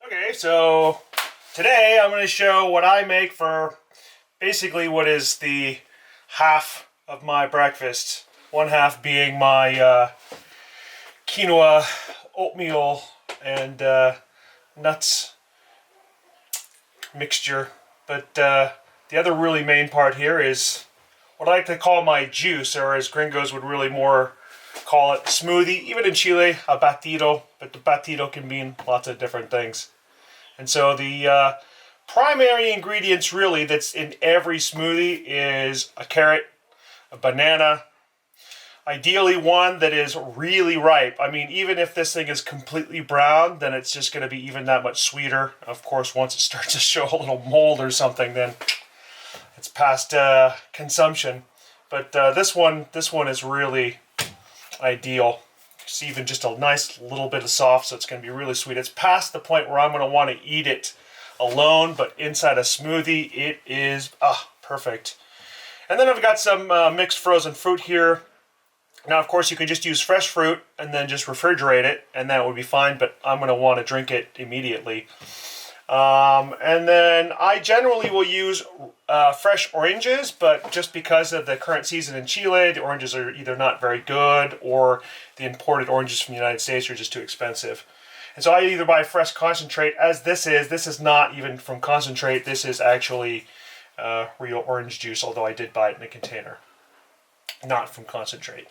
Okay, so today I'm going to show what I make for basically what is the half of my breakfast. One half being my quinoa, oatmeal, and nuts mixture. But the other really main part here is what I like to call my juice, or as gringos would really more call it, smoothie. Even in Chile, a batido, but the batido can mean lots of different things. And so the primary ingredients really that's in every smoothie is a carrot, a banana, ideally one that is really ripe. I mean, even if this thing is completely brown, then it's just going to be even that much sweeter. Of course, once it starts to show a little mold or something, then it's past consumption. But this one is really ideal. It's even just a nice little bit of soft, so it's going to be really sweet. It's past the point where I'm going to want to eat it alone, but inside a smoothie, it is perfect. And then I've got some mixed frozen fruit here. Now, of course, you can just use fresh fruit and then just refrigerate it, and that would be fine, but I'm going to want to drink it immediately. And then I generally will use fresh oranges, but just because of the current season in Chile, the oranges are either not very good or the imported oranges from the United States are just too expensive. And so I either buy fresh concentrate, as this is not even from concentrate, this is actually real orange juice, although I did buy it in a container, not from concentrate.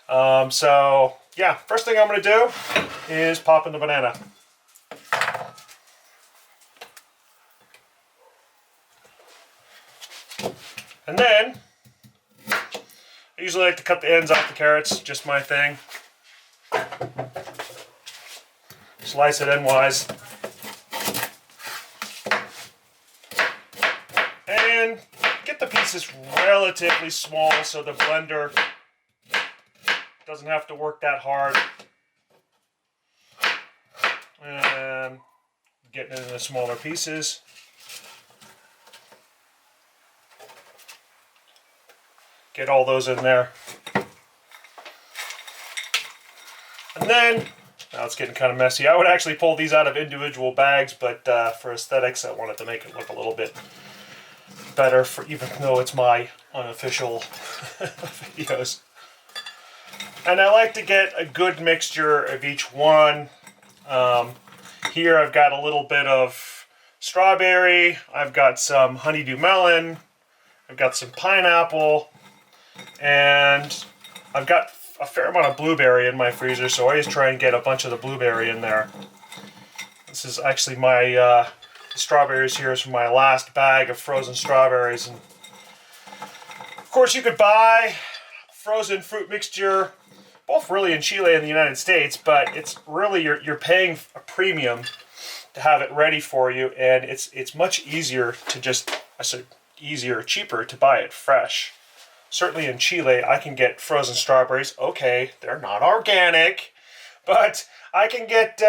So yeah, first thing I'm going to do is pop in the banana. And then, I usually like to cut the ends off the carrots, just my thing. Slice it endwise. And get the pieces relatively small so the blender doesn't have to work that hard. And getting it into smaller pieces. Get all those in there. And then, now it's getting kind of messy. I would actually pull these out of individual bags, but for aesthetics, I wanted to make it look a little bit better, for even though it's my unofficial videos. And I like to get a good mixture of each one. Here I've got a little bit of strawberry, I've got some honeydew melon, I've got some pineapple, and I've got a fair amount of blueberry in my freezer, so I always try and get a bunch of the blueberry in there. This is actually my strawberries here is from my last bag of frozen strawberries. And of course, you could buy frozen fruit mixture, both really in Chile and the United States, but it's really you're paying a premium to have it ready for you, and it's much easier to just cheaper to buy it fresh. Certainly in Chile, I can get frozen strawberries. Okay, they're not organic, but I can get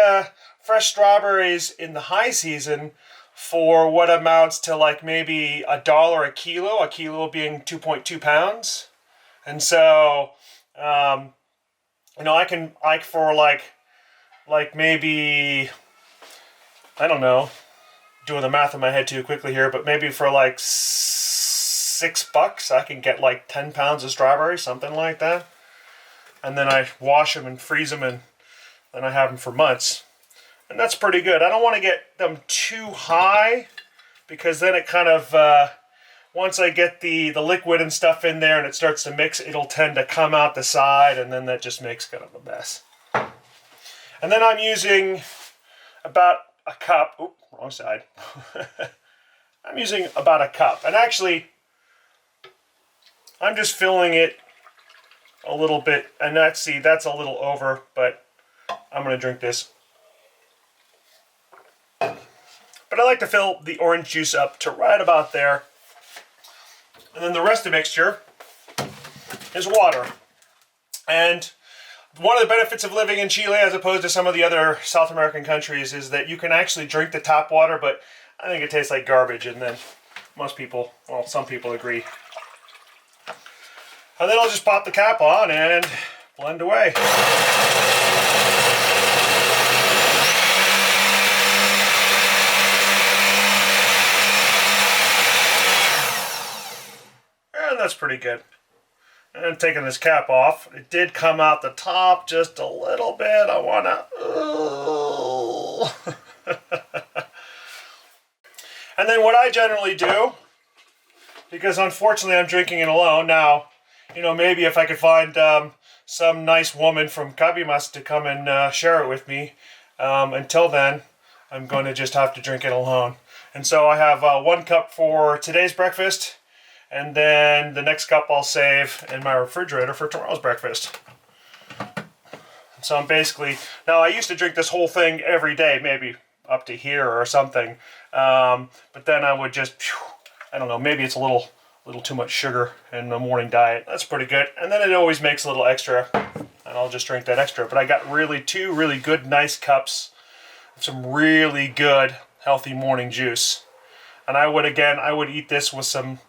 fresh strawberries in the high season for what amounts to like maybe $1 a kilo being 2.2 pounds. And so, you know, I can, for like maybe, I don't know, doing the math in my head too quickly here, but maybe for like $6 I can get like 10 pounds of strawberries, something like that. And then I wash them and freeze them, and then I have them for months. And that's pretty good. I don't want to get them too high, because then it kind of, once I get the liquid and stuff in there and it starts to mix, it'll tend to come out the side, and then that just makes kind of a mess. And then I'm using about a cup. Oop, wrong side. I'm using about a cup. And actually, I'm just filling it a little bit, and that's a little over, but I'm going to drink this. But I like to fill the orange juice up to right about there. And then the rest of the mixture is water. And one of the benefits of living in Chile, as opposed to some of the other South American countries, is that you can actually drink the tap water, but I think it tastes like garbage, and then most people, well, some people agree. And then I'll just pop the cap on and blend away. pretty good. And taking this cap off, it did come out the top just a little bit. I wanna. And then what I generally do, because unfortunately I'm drinking it alone now, you know, maybe if I could find some nice woman from Kabimas to come and share it with me. Until then, I'm going to just have to drink it alone. And so I have 1 cup for today's breakfast, and then the next cup I'll save in my refrigerator for tomorrow's breakfast. So I'm basically, now I used to drink this whole thing every day, maybe up to here or something. But then I would just, I don't know, maybe it's a little too much sugar in the morning diet. That's pretty good. And then it always makes a little extra, and I'll just drink that extra. But I got two really good, nice cups of some really good, healthy morning juice. And I would eat this with some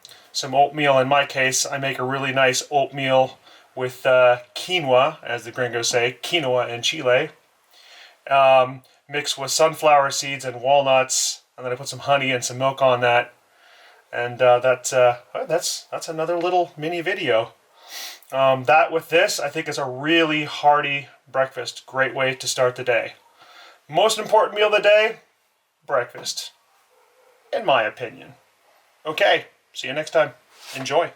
oatmeal. In my case, I make a really nice oatmeal with quinoa, as the gringos say, quinoa in Chile, mixed with sunflower seeds and walnuts, and then I put some honey and some milk on that. And that's another little mini video. That with this, I think is a really hearty breakfast. Great way to start the day. Most important meal of the day, breakfast, in my opinion. Okay, see you next time. Enjoy.